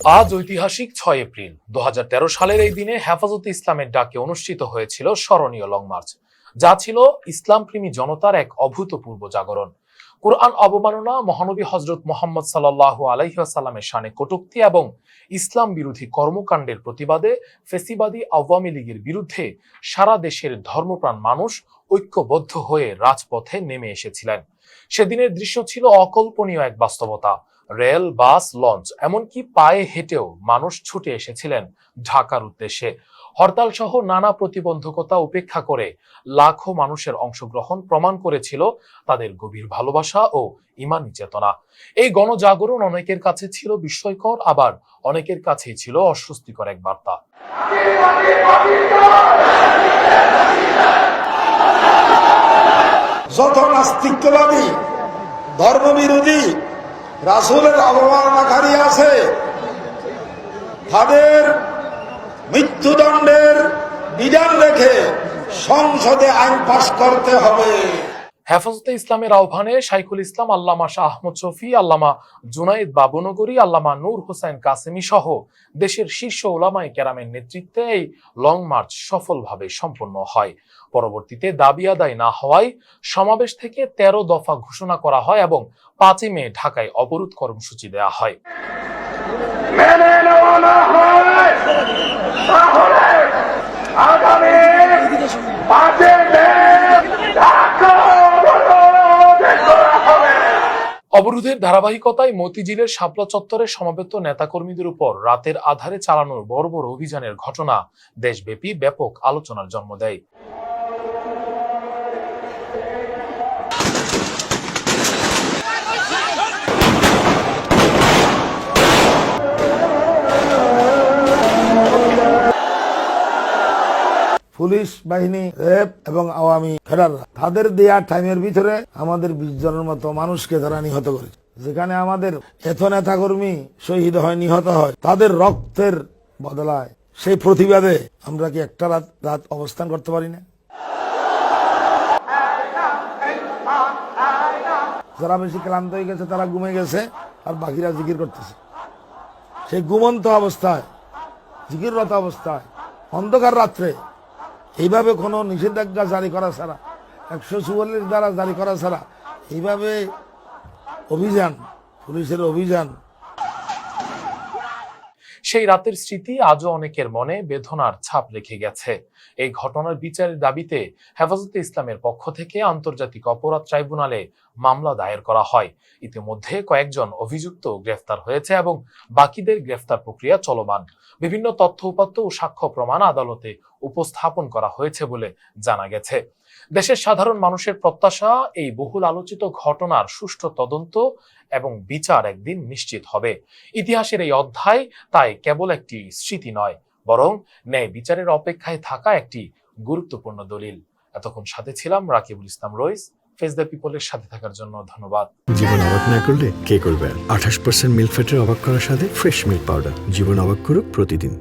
আজ ঐতিহাসিক ৬ এপ্রিল ২০১৩ সালের এই দিনে হেফাজতে ইসলামের ডাকে অনুষ্ঠিত হয়েছিল স্মরণীয় লং মার্চ, যা ছিল ইসলামপ্রেমী জনতার এক অভূতপূর্ব জাগরণ। কুরআন অবমাননা, মহানবী হযরত মুহাম্মদ সাল্লাল্লাহু আলাইহি ওয়াসাল্লামের শানে কটূক্তি এবং ইসলাম বিরোধী কর্মকাণ্ডের প্রতিবাদে ফ্যাসিবাদী আওয়ামী লীগের বিরুদ্ধে সারা দেশের ধর্মপ্রাণ মানুষ ঐক্যবদ্ধ হয়ে রাজপথে নেমে এসেছিলেন। সেদিনের দৃশ্য ছিল অকল্পনীয় এক বাস্তবতা। রেল, বাস, লঞ্চ, এমনকি পায়ে হেঁটেও মানুষ ছুটে এসেছিলেন ঢাকার উদ্দেশ্যে। হরতাল সহ নানা প্রতিবন্ধকতা উপেক্ষা করে লাখো মানুষের অংশগ্রহণ প্রমাণ করেছিল তাদের গভীর ভালোবাসা ও ঈমানী চেতনা। এই গণজাগরণ অনেকের কাছে ছিল বিস্ময়কর, আবার অনেকের কাছেই ছিল অস্বস্তিকর এক বার্তা। যত নাস্তিকবাদী, ধর্মবিরোধী, রাসূলের অবমাননাকারী আছে, তাদের মৃত্যুদণ্ডের বিধান রেখে সংসদে আইন পাস করতে হবে। হেফাজতে ইসলামের আহ্বানে শাইখুল ইসলাম আল্লামা শাহ আহমদ শফী, আল্লামা জুনাইদ বাবুনগরী, আল্লামা নূর হোসেন কাসেমি সহ দেশের শীর্ষ উলামায়ে কেরামের নেতৃত্বে এই লং মার্চ সফলভাবে সম্পন্ন হয়। পরবর্তীতে দাবি আদায় না হওয়ায় সমাবেশ থেকে ১৩ দফা ঘোষণা করা হয় এবং ৫ মে ঢাকায় অবরোধ কর্মসূচি দেওয়া হয়। অবরোধের ধারাবাহিকতায় মতিঝিলের শাপলা চত্বরে সমবেত নেতাকর্মীদের উপর রাতের আধারে চালানোর বর্বর অভিযানের ঘটনা দেশব্যাপী ব্যাপক আলোচনার জন্ম দেয়। পুলিশ বাহিনী, র্যাব এবং আওয়ামী ফেডাররা তাদের দেয়া টাইমের ভিতরে আমাদের ২০ জনের মতো মানুষকে তারা নিহত করেছে। যেখানে আমাদের এত নেতাকর্মী শহীদ হয়, নিহত হয়, তাদের রক্তের বদলায় সেই প্রতিবাদে আমরা কি একটা রাত অবস্থান করতে পারি না? যারা বেশি ক্লান্ত হয়ে গেছে তারা ঘুমে গেছে, আর বাকিরা জিকির করতেছে। সেই ঘুমন্ত অবস্থায়, জিকিররত অবস্থায়, অন্ধকার রাত্রে এইভাবে কোনো নিষেধাজ্ঞা জারি করা ছাড়া, ১৪৪ দ্বারা জারি করা ছাড়া এইভাবে অভিযান, পুলিশের অভিযান। সেই রাতের স্মৃতি আজও অনেকের মনে বেদনার ছাপ রেখে গেছে। এই ঘটনার বিচারের দাবিতে হেফাজতে ইসলামের পক্ষ থেকে আন্তর্জাতিক অপরাধ ট্রাইব্যুনালে মামলা দায়ের করা হয়। ইতিমধ্যে কয়েকজন অভিযুক্ত গ্রেফতার হয়েছে এবং বাকিদের গ্রেফতার প্রক্রিয়া চলমান। বিভিন্ন তথ্য উপাত্ত ও সাক্ষ্য প্রমাণ আদালতে উপস্থাপন করা হয়েছে বলে জানা গেছে। দেশের সাধারণ মানুষের প্রত্যাশা, এই বহুল আলোচিত ঘটনার সুষ্ঠু তদন্ত এবং বিচার একদিন নিশ্চিত হবে। ইতিহাসের এই অধ্যায় তাই কেবল একটি স্মৃতি নয়, বরং ন্যায় বিচারের অপেক্ষায় থাকা একটি গুরুত্বপূর্ণ দলিল। এতক্ষণ সাথে ছিলাম রাকিবুল ইসলাম রইস। ফেস দ্য পিপলের সাথে থাকার জন্য ধন্যবাদ। জীবন অবাক না করলে কে করবে? ২৮% মিল্ক ফ্যাটের অবাক করার সাথে ফ্রেশ মিল্ক পাউডার। জীবন অবাক করুক প্রতিদিন।